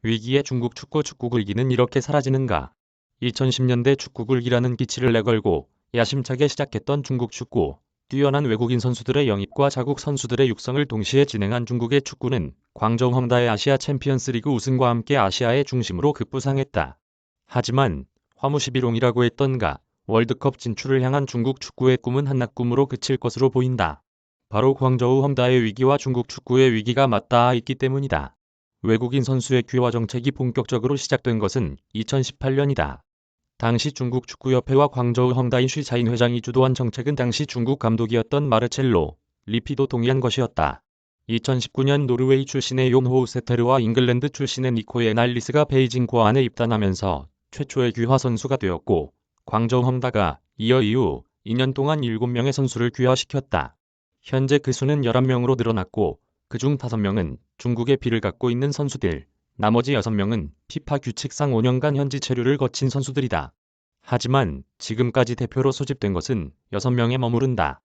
위기의 중국 축구 굴기는 이렇게 사라지는가? 2010년대 축구 굴기라는 기치를 내걸고 야심차게 시작했던 중국 축구. 뛰어난 외국인 선수들의 영입과 자국 선수들의 육성을 동시에 진행한 중국의 축구는 광저우 헝다의 아시아 챔피언스리그 우승과 함께 아시아의 중심으로 급부상했다. 하지만 화무시비롱이라고 했던가 월드컵 진출을 향한 중국 축구의 꿈은 한낱 꿈으로 그칠 것으로 보인다. 바로 광저우 헝다의 위기와 중국 축구의 위기가 맞닿아 있기 때문이다. 외국인 선수의 귀화 정책이 본격적으로 시작된 것은 2018년이다. 당시 중국 축구협회와 광저우 헝다인 쉬차인 회장이 주도한 정책은 당시 중국 감독이었던 마르첼로 리피도 동의한 것이었다. 2019년 노르웨이 출신의 용호우 세테르와 잉글랜드 출신의 니코 에날리스가 베이징 고안에 입단하면서 최초의 귀화 선수가 되었고 광저우 헝다가 이후 2년 동안 7명의 선수를 귀화시켰다. 현재 그 수는 11명으로 늘어났고 그중 5명은 중국의 피를 갖고 있는 선수들, 나머지 6명은 피파 규칙상 5년간 현지 체류를 거친 선수들이다. 하지만 지금까지 대표로 소집된 것은 6명에 머무른다.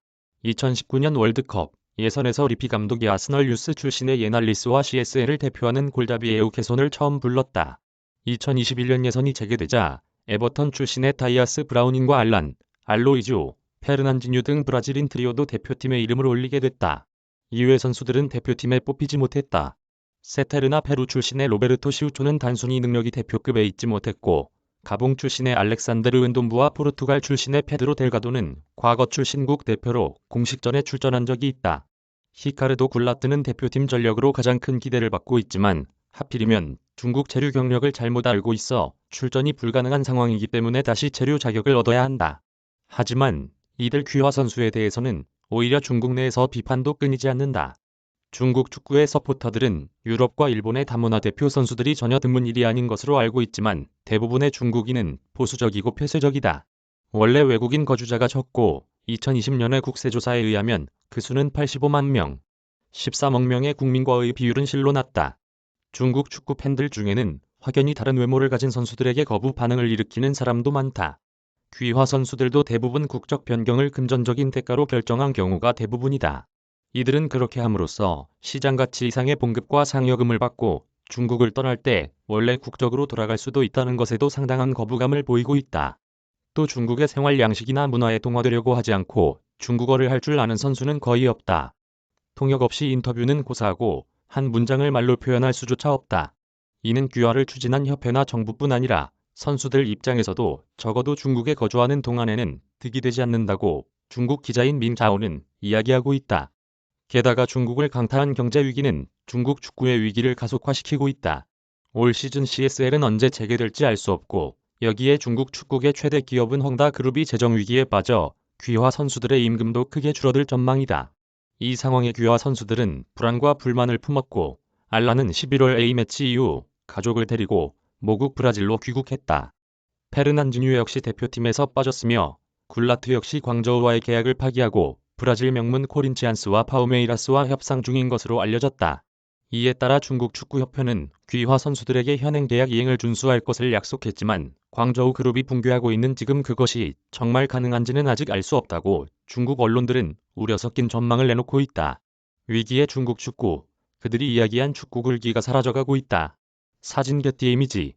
2019년 월드컵 예선에서 리피 감독이 아스널 유스 출신의 예날리스와 CSL을 대표하는 골잡이 에우케손을 처음 불렀다. 2021년 예선이 재개되자 에버턴 출신의 타이아스 브라우닝과 알란, 알로이주, 페르난지뉴 등 브라질인 트리오도 대표팀에 이름을 올리게 됐다. 이외 선수들은 대표팀에 뽑히지 못했다. 세테르나 페루 출신의 로베르토 시우초는 단순히 능력이 대표급에 있지 못했고 가봉 출신의 알렉산드르 은돔부와 포르투갈 출신의 페드로 델가도는 과거 출신국 대표로 공식전에 출전한 적이 있다. 히카르도 굴라트는 대표팀 전력으로 가장 큰 기대를 받고 있지만 하필이면 중국 체류 경력을 잘못 알고 있어 출전이 불가능한 상황이기 때문에 다시 체류 자격을 얻어야 한다. 하지만 이들 귀화 선수에 대해서는 오히려 중국 내에서 비판도 끊이지 않는다. 중국 축구의 서포터들은 유럽과 일본의 다문화 대표 선수들이 전혀 드문 일이 아닌 것으로 알고 있지만 대부분의 중국인은 보수적이고 폐쇄적이다. 원래 외국인 거주자가 적고 2020년의 국세조사에 의하면 그 수는 85만 명, 13억 명의 국민과의 비율은 실로 낮다. 중국 축구 팬들 중에는 확연히 다른 외모를 가진 선수들에게 거부 반응을 일으키는 사람도 많다. 귀화 선수들도 대부분 국적 변경을 금전적인 대가로 결정한 경우가 대부분이다. 이들은 그렇게 함으로써 시장 가치 이상의 봉급과 상여금을 받고 중국을 떠날 때 원래 국적으로 돌아갈 수도 있다는 것에도 상당한 거부감을 보이고 있다. 또 중국의 생활 양식이나 문화에 동화되려고 하지 않고 중국어를 할 줄 아는 선수는 거의 없다. 통역 없이 인터뷰는 고사하고 한 문장을 말로 표현할 수조차 없다. 이는 귀화를 추진한 협회나 정부뿐 아니라 선수들 입장에서도 적어도 중국에 거주하는 동안에는 득이 되지 않는다고 중국 기자인 민자오는 이야기하고 있다. 게다가 중국을 강타한 경제 위기는 중국 축구의 위기를 가속화시키고 있다. 올 시즌 CSL은 언제 재개될지 알 수 없고 여기에 중국 축구계 최대 기업은 헝다그룹이 재정 위기에 빠져 귀화 선수들의 임금도 크게 줄어들 전망이다. 이 상황에 귀화 선수들은 불안과 불만을 품었고 알라는 11월 A매치 이후 가족을 데리고 모국 브라질로 귀국했다. 페르난지뉴 역시 대표팀에서 빠졌으며 굴라트 역시 광저우와의 계약을 파기하고 브라질 명문 코린치안스와 파우메이라스와 협상 중인 것으로 알려졌다. 이에 따라 중국 축구협회는 귀화 선수들에게 현행 계약 이행을 준수할 것을 약속했지만 광저우 그룹이 붕괴하고 있는 지금 그것이 정말 가능한지는 아직 알 수 없다고 중국 언론들은 우려 섞인 전망을 내놓고 있다. 위기의 중국 축구, 그들이 이야기한 축구 굴기가 사라져가고 있다. 사진 게티 이미지